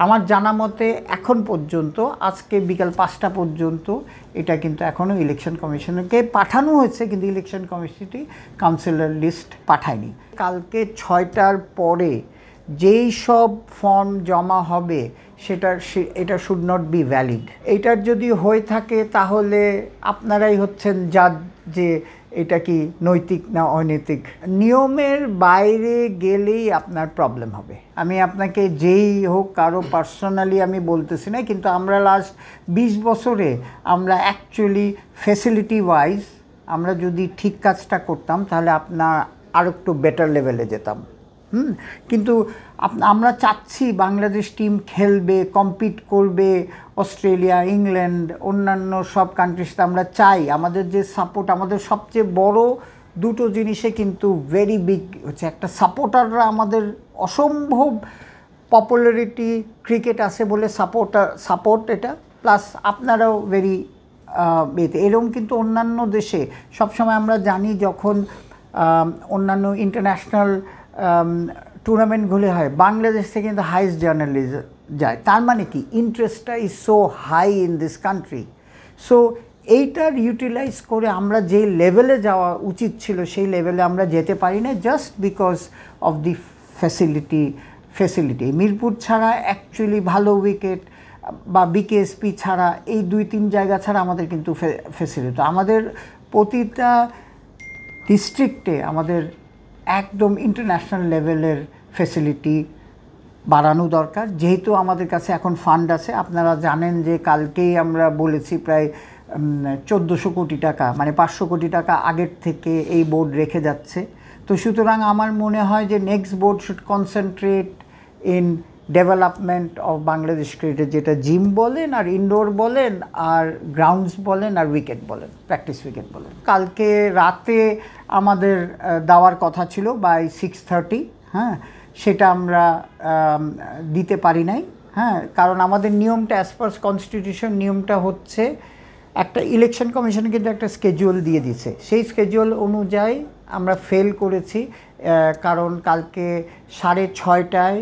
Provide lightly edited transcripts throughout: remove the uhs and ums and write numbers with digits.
আমার জানা মতে এখন পর্যন্ত আজকে বিকাল ৫টা পর্যন্ত এটা কিন্তু এখনও ইলেকশন কমিশনকে পাঠানো হয়েছে, কিন্তু ইলেকশন কমিশনটি কাউন্সিলর লিস্ট পাঠায়নি। কালকে ৬টার পরে যেই সব ফর্ম জমা হবে এটা শুড নট বি ভ্যালিড। এটার যদি হয়ে থাকে তাহলে আপনারাই হচ্ছেন জাজ যে এটা কি নৈতিক না অনৈতিক। নিয়মের বাইরে গেলেই আপনার প্রবলেম হবে। আমি আপনাকে যেই হোক কারো পার্সোনালি আমি বলতেছি না, কিন্তু আমরা লাস্ট ২০ বছরে আমরা অ্যাকচুয়ালি ফ্যাসিলিটি ওয়াইজ আমরা যদি ঠিক কাজটা করতাম তাহলে আপনার আরও একটু বেটার লেভেলে যেতাম। কিন্তু আমরা চাচ্ছি বাংলাদেশ টিম খেলবে, কম্পিট করবে, অস্ট্রেলিয়া, ইংল্যান্ড, অন্যান্য সব কান্ট্রিজতে আমরা চাই। আমাদের যে সাপোর্ট, আমাদের সবচেয়ে বড় দুটো জিনিসে কিন্তু ভেরি বিগ হচ্ছে, একটা সাপোর্টাররা আমাদের অসম্ভব পপুলারিটি ক্রিকেট আছে বলে সাপোর্ট এটা, প্লাস আপনারাও ভেরি এরকম। কিন্তু অন্যান্য দেশে সবসময় আমরা জানি যখন অন্যান্য ইন্টারন্যাশনাল টুর্নামেন্টগুলি হয় বাংলাদেশ থেকে কিন্তু হাইস্ট জার্নালিজম যায়। তার মানে কি ইন্টারেস্টটা is so high in this country. So এইটার ইউটিলাইজ করে আমরা যে লেভেলে যাওয়া উচিত ছিল সেই লেভেলে আমরা যেতে পারি না, just because of the facility. Mirpur ছাড়া অ্যাকচুয়ালি ভালো উইকেট বা বিকেএসপি ছাড়া এই ২-৩ জায়গা ছাড়া আমাদের কিন্তু ফ্যাসিলিটি, আমাদের প্রতিটা ডিস্ট্রিক্টে আমাদের একদম ইন্টারন্যাশনাল লেভেলের ফ্যাসিলিটি বাড়ানো দরকার। যেহেতু আমাদের কাছে এখন ফান্ড আছে, আপনারা জানেন যে কালকেই আমরা বলেছি প্রায় ১৪০০ কোটি টাকা, মানে ৫০০ কোটি টাকা আগের থেকে এই বোর্ড রেখে যাচ্ছে। তো সুতরাং আমার মনে হয় যে next board should concentrate in development of Bangladesh cricket, যেটা জিম বলেন আর ইনডোর বলেন আর গ্রাউন্ডস বলেন আর উইকেট বলেন, প্র্যাকটিস উইকেট বলেন। কালকে রাতে আমাদের দেওয়ার কথা ছিল বাই 6:30, হ্যাঁ, সেটা আমরা দিতে পারি নাই, হ্যাঁ, কারণ আমাদের নিয়মটা অ্যাজ পার কনস্টিটিউশন নিয়মটা হচ্ছে একটা ইলেকশন কমিশন কিন্তু একটা স্কেজুয়াল দিয়ে দিয়েছে, সেই স্কেজুয়াল অনুযায়ী আমরা ফেল করেছি। কারণ কালকে 6:30টায়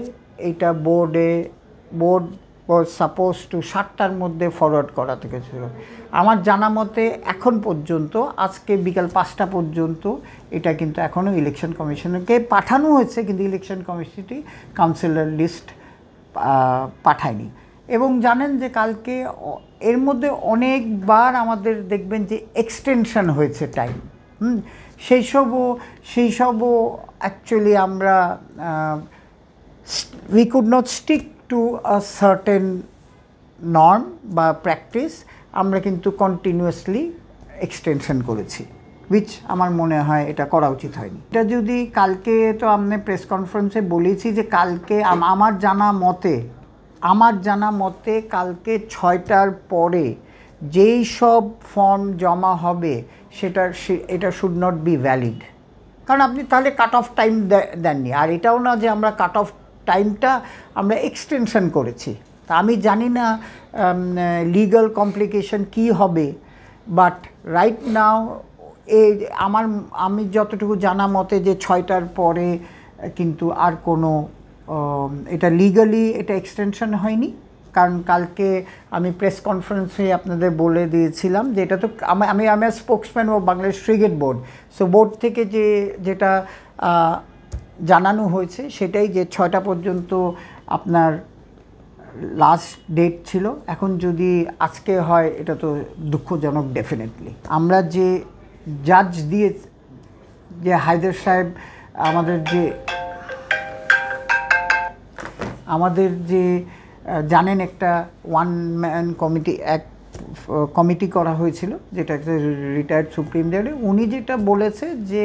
এইটা বোর্ড ওয়াজ সাপোজ টু 7টার মধ্যে ফরওয়ার্ড করা থেকে ছিল। আমার জানা মতে এখন পর্যন্ত আজকে বিকাল ৫টা পর্যন্ত এটা কিন্তু এখনও ইলেকশন কমিশনকে পাঠানো হয়েছে, কিন্তু ইলেকশন কমিশনটি কাউন্সিলর লিস্ট পাঠায়নি। এবং জানেন যে কালকে এর মধ্যে অনেকবার আমাদের দেখবেন যে এক্সটেনশন হয়েছে টাইম, সেই সবও অ্যাকচুয়ালি আমরা we could not stick to a certain norm বা প্র্যাকটিস, আমরা কিন্তু কন্টিনিউয়াসলি এক্সটেনশন করেছি, উইচ আমার মনে হয় এটা করা উচিত হয়নি। এটা যদি কালকে, তো আমি প্রেস কনফারেন্সে বলেছি যে কালকে আমার জানা মতে কালকে ৬টার পরে যেই সব ফর্ম জমা হবে এটা শুড নট বি ভ্যালিড, কারণ আপনি তাহলে কাট অফ টাইম দেননি। আর এটাও না যে আমরা কাট অফ টাইমটা আমরা এক্সটেনশন করেছি। তা আমি জানি না লিগ্যাল কমপ্লিকেশন কী হবে, বাট রাইট নাও আমি যতটুকু জানা মতে যে ৬টার পরে কিন্তু আর কোনো এটা লিগালি এটা এক্সটেনশন হয়নি। কারণ কালকে আমি প্রেস কনফারেন্সে আপনাদের বলে দিয়েছিলাম যে এটা তো আমি spokesman of Bangladesh cricket board, so board থেকে যেটা জানানো হয়েছে সেটাই যে ৬টা পর্যন্ত আপনার লাস্ট ডেট ছিল। এখন যদি আজকে হয় এটা তো দুঃখজনক ডেফিনেটলি। আমরা যে জাজ দিয়ে যে হায়দার সাহেব আমাদের যে জানেন একটা ওয়ান ম্যান কমিটি করা হয়েছিল, যেটা একটা রিটায়ার্ড সুপ্রিম জাজ, উনি যেটা বলেছে যে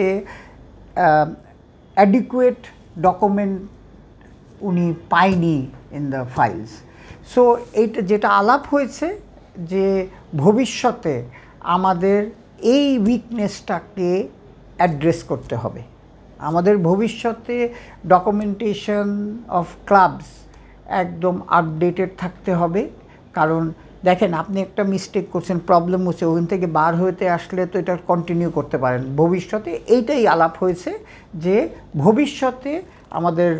অ্যাডিকুয়েট ডকুমেন্ট উনি পায়নি ইন দ্য ফাইলস। সো এইটা যেটা আলাপ হয়েছে যে ভবিষ্যতে আমাদের এই উইকনেসটাকে অ্যাড্রেস করতে হবে, আমাদের ভবিষ্যতে ডকুমেন্টেশন অফ ক্লাবস একদম আপডেটেড থাকতে হবে। কারণ দেখেন, আপনি একটা মিস্টেক করছেন, প্রবলেম হচ্ছে, ওখান থেকে বার হতে আসলে তো এটা কন্টিনিউ করতে পারেন ভবিষ্যতে। এইটাই আলাপ হয়েছে যে ভবিষ্যতে আমাদের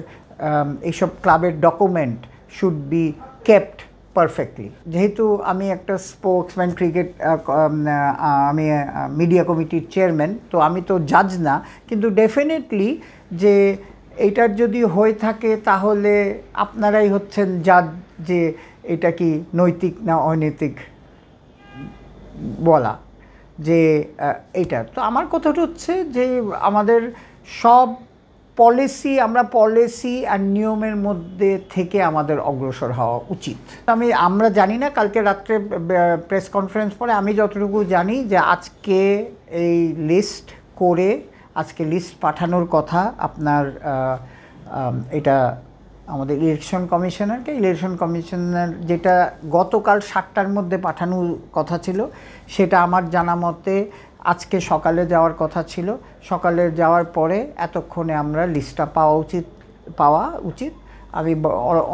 এইসব ক্লাবের document should be kept perfectly. যেহেতু আমি একটা স্পোর্টসম্যান ক্রিকেট, আমি মিডিয়া কমিটির চেয়ারম্যান, তো আমি তো জাজ না, কিন্তু ডেফিনেটলি যে এইটার যদি হয়ে থাকে তাহলে আপনারাই হচ্ছেন জাজ যে এটা কি নৈতিক না অনৈতিক বলা, যে এইটা। তো আমার কথাটা হচ্ছে যে আমাদের সব আমরা পলিসি আর নিয়মের মধ্যে থেকে আমাদের অগ্রসর হওয়া উচিত। আমরা জানি না, কালকে রাত্রে প্রেস কনফারেন্স পরে আমি যতটুকু জানি যে আজকে এই লিস্ট করে আজকে লিস্ট পাঠানোর কথা আপনার এটা আমাদের ইলেকশন কমিশনার যেটা গতকাল 7টার মধ্যে পাঠানোর কথা ছিল, সেটা আমার জানা মতে আজকে সকালে যাওয়ার কথা ছিল। সকালে যাওয়ার পরে এতক্ষণে আমরা লিস্টটা পাওয়া উচিত। আমি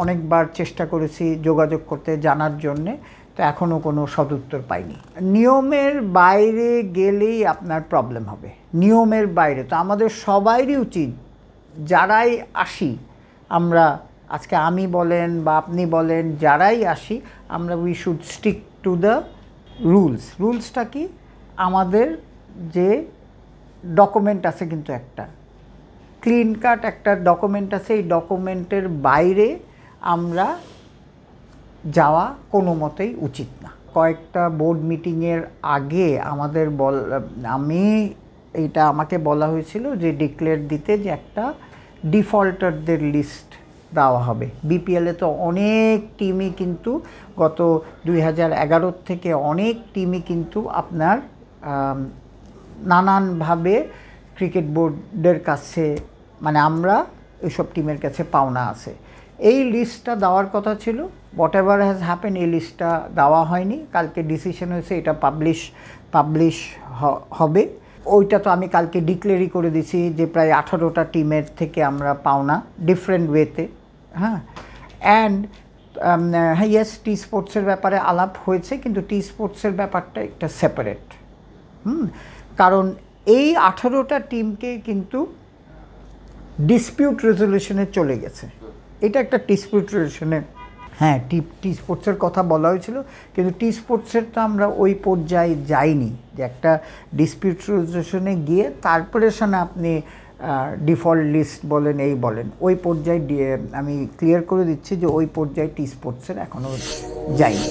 অনেকবার চেষ্টা করেছি যোগাযোগ করতে, জানার জন্যে, তো এখনও কোনো সদুত্তর পাইনি। নিয়মের বাইরে গেলেই আপনার প্রবলেম হবে, নিয়মের বাইরে। তো আমাদের সবারই উচিত, যারাই আসি আমরা, আজকে আমি বলেন বা আপনি বলেন, যারাই আসি আমরা we should stick to the রুলসটা কি, আমাদের যে ডকুমেন্ট আছে, কিন্তু একটা ক্লিন কাট একটা ডকুমেন্ট আছে, এই ডকুমেন্টের বাইরে আমরা যাওয়া কোনো মতেই উচিত না। কয়েকটা বোর্ড মিটিংয়ের আগে আমাকে বলা হয়েছিল যে ডিক্লেয়ার দিতে, যে একটা ডিফল্টারদের লিস্ট দেওয়া হবে। বিপিএলে তো অনেক টিমই কিন্তু গত 2011 থেকে অনেক টিমই কিন্তু আপনার নানানভাবে ক্রিকেট বোর্ডের কাছে, মানে আমরা এইসব টিমের কাছে পাওনা আছে। এই লিস্টটা দেওয়ার কথা ছিল, হোয়াট এভার হ্যাজ হ্যাপেন, এই লিস্টটা দেওয়া হয়নি। কালকে ডিসিশন হয়েছে এটা পাবলিশ হবে। ওইটা তো আমি কালকে ডিক্লেয়ারই করে দিছি যে প্রায় 18টা টিমের থেকে আমরা পাওনা, ডিফারেন্ট ওয়েতে। হ্যাঁ, অ্যান্ড হ্যাঁ, ইয়েস, টি স্পোর্টসের ব্যাপারে আলাপ হয়েছে, কিন্তু টি স্পোর্টসের ব্যাপারটা একটা সেপারেট। কারণ এই 18টা টিমকে কিন্তু ডিসপিউট রেজলিউশনে চলে গেছে। এটা একটা ডিসপিউট রেজলিউশনে, হ্যাঁ, টি স্পোর্টসের কথা বলা হয়েছিল, কিন্তু টি স্পোর্টসের তো আমরা ওই পর্যায়ে যাইনি যে একটা ডিসপিউট রেজলিউশনে গিয়ে তারপরে আপনি ডিফল্ট লিস্ট বলেন, এই বলেন, ওই পর্যায়ে আমি ক্লিয়ার করে দিচ্ছি যে ওই পর্যায়ে টি স্পোর্টসের এখনও যায়নি।